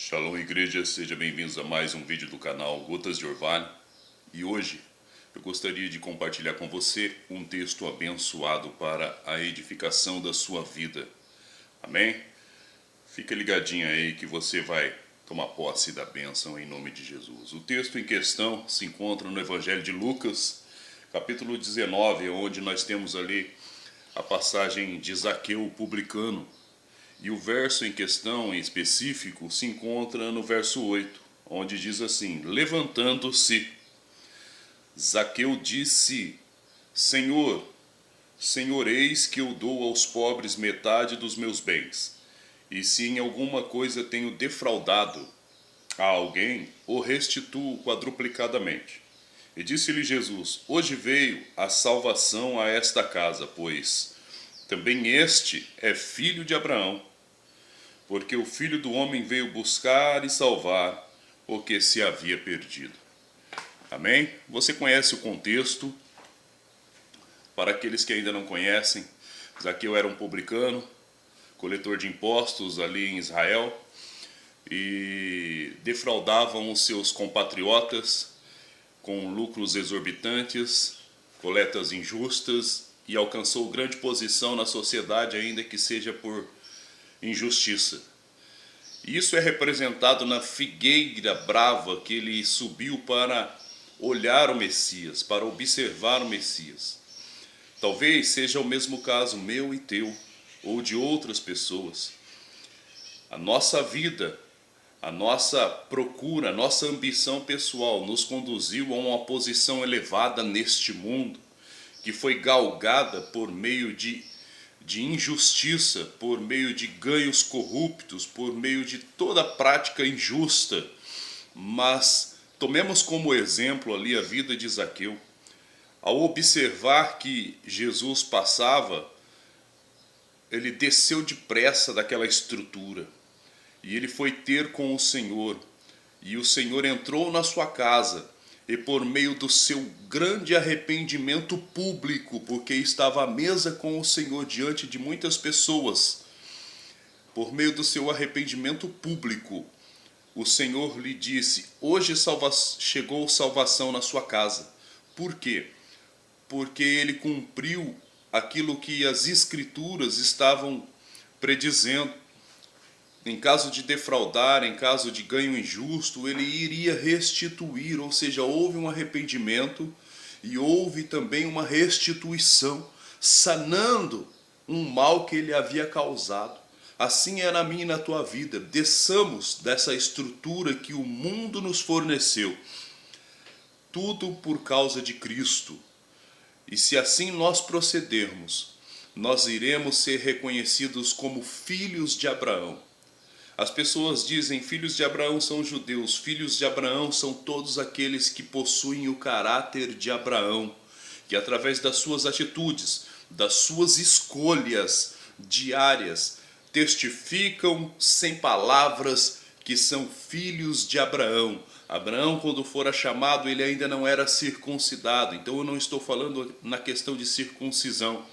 Shalom, igreja, sejam bem-vindos a mais um vídeo do canal Gotas de Orvalho. E hoje eu gostaria de compartilhar com você um texto abençoado para a edificação da sua vida. Amém? Fica ligadinho aí que você vai tomar posse da bênção em nome de Jesus. O texto em questão se encontra no Evangelho de Lucas, capítulo 19, onde nós temos ali a passagem de Zaqueu, o publicano. E o verso em questão, em específico, se encontra no verso 8, onde diz assim: levantando-se, Zaqueu disse: Senhor, Senhor, eis que eu dou aos pobres metade dos meus bens, e se em alguma coisa tenho defraudado a alguém, o restituo quadruplicadamente. E disse-lhe Jesus: hoje veio a salvação a esta casa, pois também este é filho de Abraão. Porque o Filho do Homem veio buscar e salvar o que se havia perdido. Amém? Você conhece o contexto? Para aqueles que ainda não conhecem, Zaqueu era um publicano, coletor de impostos ali em Israel, e defraudavam os seus compatriotas com lucros exorbitantes, coletas injustas, e alcançou grande posição na sociedade, ainda que seja por injustiça. Isso é representado na figueira brava que ele subiu para olhar o Messias, para observar o Messias. Talvez seja o mesmo caso meu e teu, ou de outras pessoas. A nossa vida, a nossa procura, a nossa ambição pessoal nos conduziu a uma posição elevada neste mundo, que foi galgada por meio de injustiça, por meio de ganhos corruptos, por meio de toda prática injusta. Mas tomemos como exemplo ali a vida de Zaqueu. Ao observar que Jesus passava, ele desceu depressa daquela estrutura e ele foi ter com o Senhor. E o Senhor entrou na sua casa, e por meio do seu grande arrependimento público, porque estava à mesa com o Senhor diante de muitas pessoas, por meio do seu arrependimento público, o Senhor lhe disse: hoje chegou salvação na sua casa. Por quê? Porque ele cumpriu aquilo que as Escrituras estavam predizendo. Em caso de defraudar, em caso de ganho injusto, ele iria restituir, ou seja, houve um arrependimento e houve também uma restituição, sanando um mal que ele havia causado. Assim é na minha e na tua vida. Desçamos dessa estrutura que o mundo nos forneceu. Tudo por causa de Cristo. E se assim nós procedermos, nós iremos ser reconhecidos como filhos de Abraão. As pessoas dizem: filhos de Abraão são judeus, filhos de Abraão são todos aqueles que possuem o caráter de Abraão, que através das suas atitudes, das suas escolhas diárias, testificam sem palavras que são filhos de Abraão. Abraão, quando fora chamado, ele ainda não era circuncidado, então eu não estou falando na questão de circuncisão,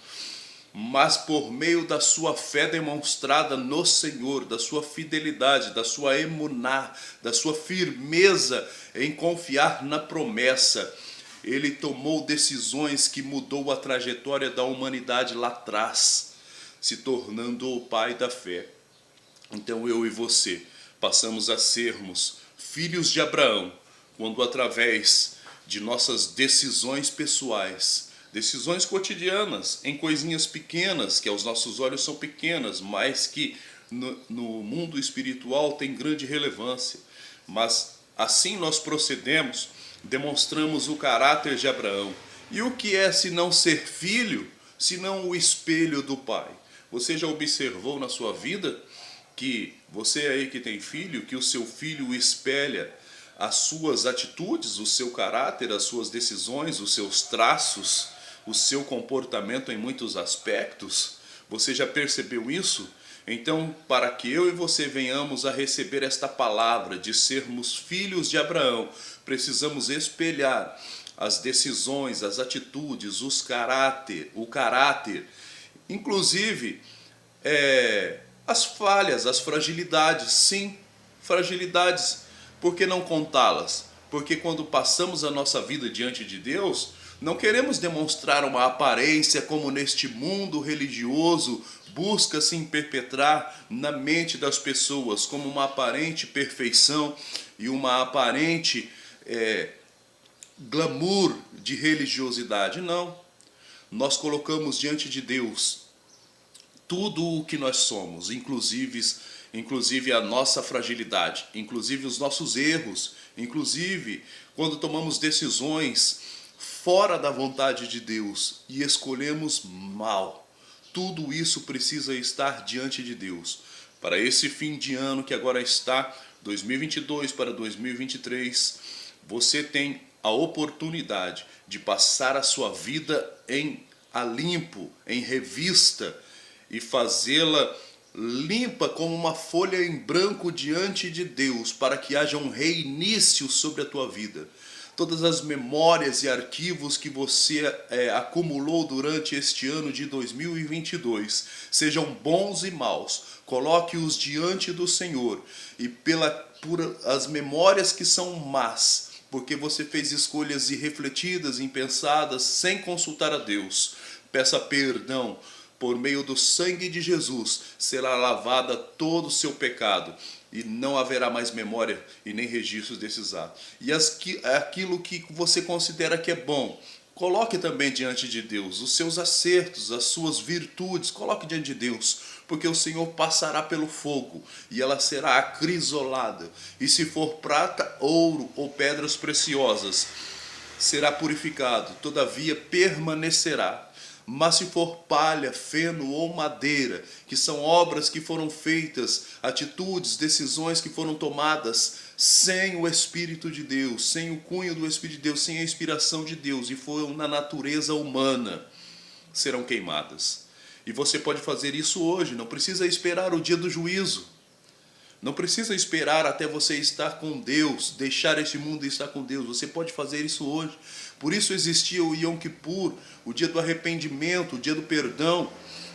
mas por meio da sua fé demonstrada no Senhor, da sua fidelidade, da sua emuná, da sua firmeza em confiar na promessa, ele tomou decisões que mudou a trajetória da humanidade lá atrás, se tornando o pai da fé. Então eu e você passamos a sermos filhos de Abraão, quando através de nossas decisões pessoais, decisões cotidianas, em coisinhas pequenas, que aos nossos olhos são pequenas, mas que no mundo espiritual tem grande relevância. Mas assim nós procedemos, demonstramos o caráter de Abraão. E o que é senão ser filho, senão o espelho do Pai? Você já observou na sua vida que você aí que tem filho, que o seu filho espelha as suas atitudes, o seu caráter, as suas decisões, os seus traços, o seu comportamento em muitos aspectos? Você já percebeu isso? Então, para que eu e você venhamos a receber esta palavra de sermos filhos de Abraão, precisamos espelhar as decisões, as atitudes, o caráter, inclusive as falhas, as fragilidades, sim, fragilidades, por que não contá-las? Porque quando passamos a nossa vida diante de Deus, não queremos demonstrar uma aparência como neste mundo religioso busca se perpetrar na mente das pessoas, como uma aparente perfeição e uma aparente glamour de religiosidade. Não. Nós colocamos diante de Deus tudo o que nós somos, inclusive a nossa fragilidade, inclusive os nossos erros, inclusive quando tomamos decisões fora da vontade de Deus e escolhemos mal. Tudo isso precisa estar diante de Deus. Para esse fim de ano que agora está, 2022 para 2023, você tem a oportunidade de passar a sua vida a limpo, em revista, e fazê-la limpa como uma folha em branco diante de Deus, para que haja um reinício sobre a tua vida. Todas as memórias e arquivos que você acumulou durante este ano de 2022, sejam bons e maus, coloque-os diante do Senhor, e por as memórias que são más, porque você fez escolhas irrefletidas, impensadas, sem consultar a Deus, peça perdão. Por meio do sangue de Jesus será lavada todo o seu pecado e não haverá mais memória e nem registros desses atos. E aquilo que você considera que é bom, coloque também diante de Deus. Os seus acertos, as suas virtudes, coloque diante de Deus, porque o Senhor passará pelo fogo e ela será acrisolada. E se for prata, ouro ou pedras preciosas, será purificado, todavia permanecerá. Mas se for palha, feno ou madeira, que são obras que foram feitas, atitudes, decisões que foram tomadas sem o Espírito de Deus, sem o cunho do Espírito de Deus, sem a inspiração de Deus, e foram na natureza humana, serão queimadas. E você pode fazer isso hoje, não precisa esperar o dia do juízo. Não precisa esperar até você estar com Deus, deixar este mundo e estar com Deus. Você pode fazer isso hoje. Por isso existia o Yom Kippur, o dia do arrependimento, o dia do perdão.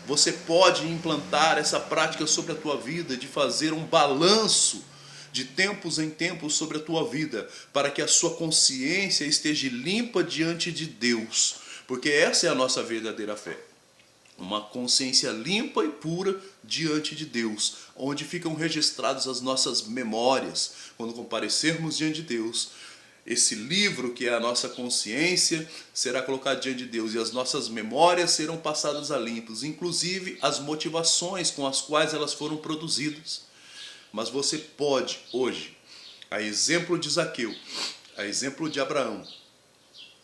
Você pode implantar essa prática sobre a tua vida, de fazer um balanço de tempos em tempos sobre a tua vida, para que a sua consciência esteja limpa diante de Deus. Porque essa é a nossa verdadeira fé. Uma consciência limpa e pura diante de Deus, onde ficam registradas as nossas memórias. Quando comparecermos diante de Deus, esse livro que é a nossa consciência será colocado diante de Deus e as nossas memórias serão passadas a limpos, inclusive as motivações com as quais elas foram produzidas. Mas você pode hoje, a exemplo de Zaqueu, a exemplo de Abraão,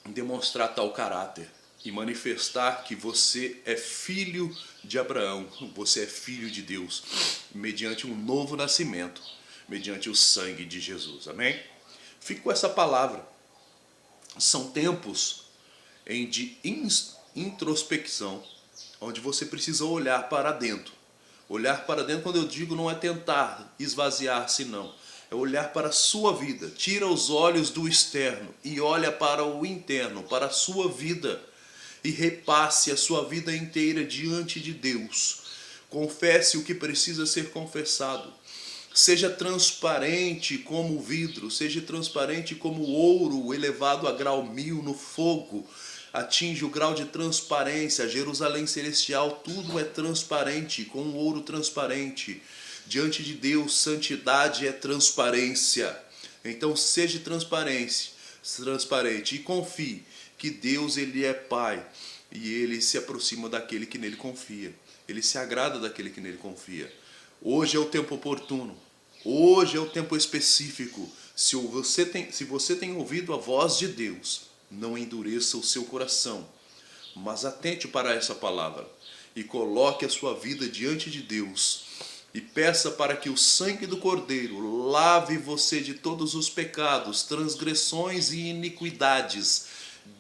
demonstrar tal caráter e manifestar que você é filho de Abraão, você é filho de Deus, mediante um novo nascimento, mediante o sangue de Jesus. Amém? Fique com essa palavra. São tempos de introspecção, onde você precisa olhar para dentro. Olhar para dentro, quando eu digo, não é tentar esvaziar-se, não. É olhar para a sua vida. Tira os olhos do externo e olha para o interno, para a sua vida. E repasse a sua vida inteira diante de Deus. Confesse o que precisa ser confessado. Seja transparente como o vidro, seja transparente como o ouro elevado a grau 1000 no fogo. Atinge o grau de transparência. Jerusalém celestial, tudo é transparente, com o ouro transparente. Diante de Deus, santidade é transparência. Então seja transparente e confie que Deus, ele é Pai, e ele se aproxima daquele que nele confia. Ele se agrada daquele que nele confia. Hoje é o tempo oportuno. Hoje é o tempo específico. Se você tem ouvido a voz de Deus, não endureça o seu coração, mas atente para essa palavra e coloque a sua vida diante de Deus e peça para que o sangue do Cordeiro lave você de todos os pecados, transgressões e iniquidades,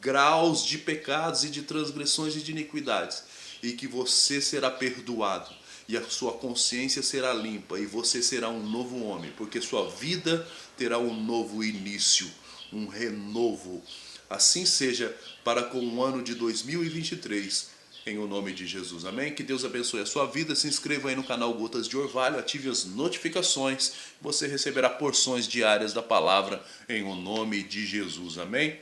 graus de pecados e de transgressões e de iniquidades, e que você será perdoado e a sua consciência será limpa e você será um novo homem, porque sua vida terá um novo início, um renovo. Assim seja para com o ano de 2023, em o nome de Jesus, amém? Que Deus abençoe a sua vida, se inscreva aí no canal Gotas de Orvalho, ative as notificações, você receberá porções diárias da palavra em o nome de Jesus, amém?